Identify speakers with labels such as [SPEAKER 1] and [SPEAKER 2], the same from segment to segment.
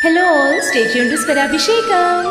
[SPEAKER 1] Hello all, stay tuned to Swarabhishekam.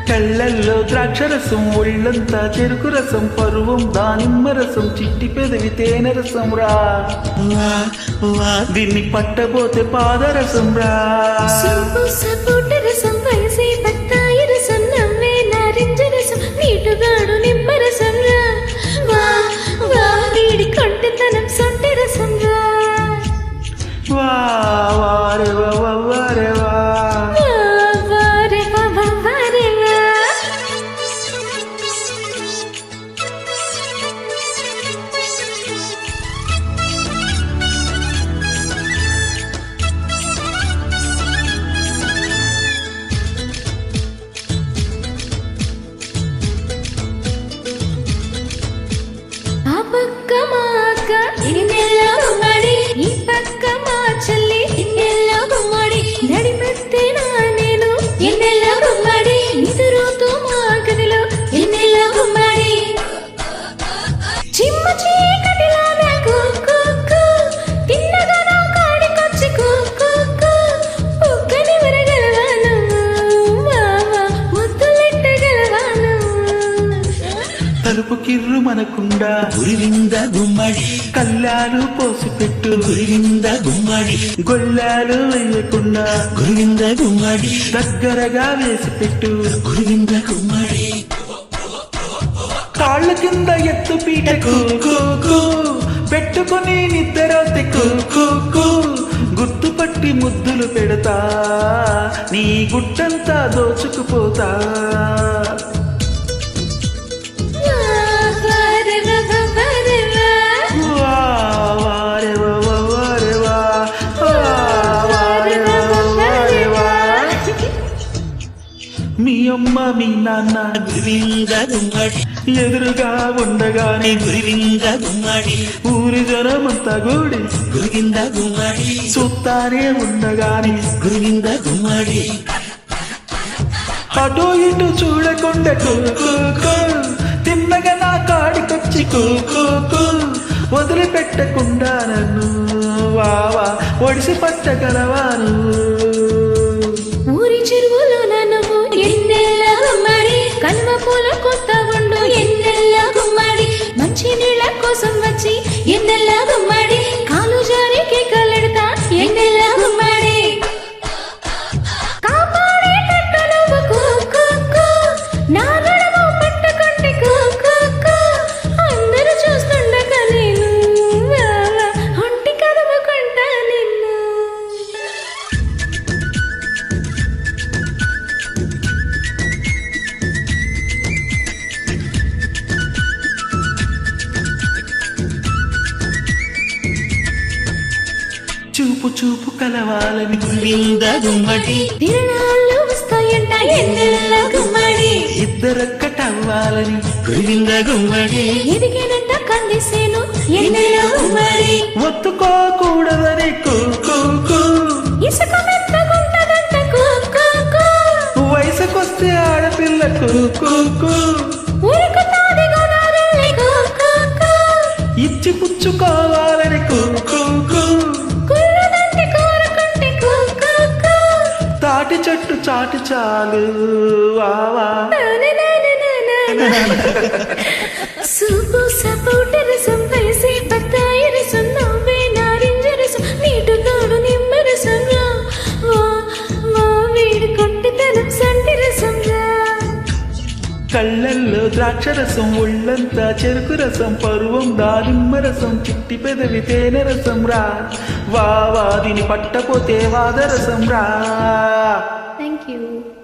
[SPEAKER 2] కళ్ళల్లో ద్రాక్షరసం ఒళ్ళంతా చెరుకు రసం పరువం దానిమ్మ రసం చిట్టి పెదవి తేనె రసం రా దీన్ని పట్టబోతే పాదరసం రా
[SPEAKER 1] రసం వయసే బత్తాయి రసం నవ్వే నారింజ రసం నీటుగాడు నిమ్మ రసం రా వా వా వీడి కొంటతనం సొంటి రసం రా
[SPEAKER 2] వా వారే వారే వా తలుపు కిర్రు మనకుండా
[SPEAKER 3] గురివింద గుమ్మడి
[SPEAKER 2] కల్లాలు పోసి పెట్టు
[SPEAKER 3] గురివింద గుమ్మడి
[SPEAKER 2] గొల్లాలు వేయకుండా
[SPEAKER 3] గురివింద గుమ్మడి
[SPEAKER 2] దగ్గరగా వేసి పెట్టు
[SPEAKER 3] గురివింద గుమ్మడి
[SPEAKER 2] కాళ్ళ కింద ఎత్తు పీటకు పెట్టుకుని నిద్రతే గుర్తుపట్టి ముద్దులు పెడతా నీ గుట్టంతా దోచుకుపోతా మీ అమ్మ మీ నాన్న
[SPEAKER 3] గురివింద గుమ్మడి
[SPEAKER 2] ఎదురుగా ఉండగానే
[SPEAKER 3] గురివింద గుమ్మడి
[SPEAKER 2] ఊరి జనమంతా గూడి
[SPEAKER 3] గురివింద గుమ్మడి
[SPEAKER 2] చూస్తానే ఉండగానే
[SPEAKER 3] గురివింద గుమ్మడి
[SPEAKER 2] అటో ఇటు చూడకుండా తిన్నగా నా కాడికొచ్చి వదిలిపెట్టకుండా నన్ను వావా ఒడిసి పట్టగలవాను
[SPEAKER 1] ఊరి చెరువులో నన్ను ఎన్నెల్ల గుమ్మడి కల్వ పూల కొత్త గుండు ఎన్నెల్ల గుమ్మడి మంచి నీళ్ళ కోసం వచ్చి ఎన్నెల్ల గుమ్మడి కాలు జారి కేకలెడతా ఎన్నెల్ల గుమ్మడి కాపాడేటట్టు నువ్వు నా నడుము పట్టుకుంటే అందరూ చూస్తుండగా నేను ఒంటి కదుముకుంటా నిన్ను
[SPEAKER 2] చూపు చూపు కలవాలని
[SPEAKER 3] గురివింద గుమ్మడి
[SPEAKER 1] తిరణాలు వస్తాయంట ఎన్నెల్ల గుమ్మడి
[SPEAKER 2] ఇద్దరొక్కటవ్వాలని
[SPEAKER 3] గురివింద గుమ్మడి
[SPEAKER 1] ఎదిగినంట కందిసేను ఎన్నెల్ల గుమ్మడి
[SPEAKER 2] ఒత్తుకోకూడదని
[SPEAKER 1] ఇసుక మెత్తగుంటదంట
[SPEAKER 2] వయసుకొస్తే ఆడపిల్లకు
[SPEAKER 1] ఉరుకుతాది గోదావరి
[SPEAKER 2] ఇచ్చి పుచ్చుకోవాలని
[SPEAKER 1] కుర్రదంటి కోరుకుంటే
[SPEAKER 2] తాటి చెట్టు చాటు చాలు వావా
[SPEAKER 1] సూపు సపోట రసం వయసే బత్తాయి రసం నవ్వే నారింజ రసం నీటు తోడు నిమ్మ రసం రా వా వీడి కొంటతనం సంటి రసం రా
[SPEAKER 2] కళ్ళల్లో ద్రాక్షరసం ఒళ్ళంతా చెరుకు రసం పరువం దానిమ్మ రసం చిట్టి పెదవి తేనె రసం రా వాదిని పట్టపోతే వాదరసం రా.
[SPEAKER 1] Thank you. యూ.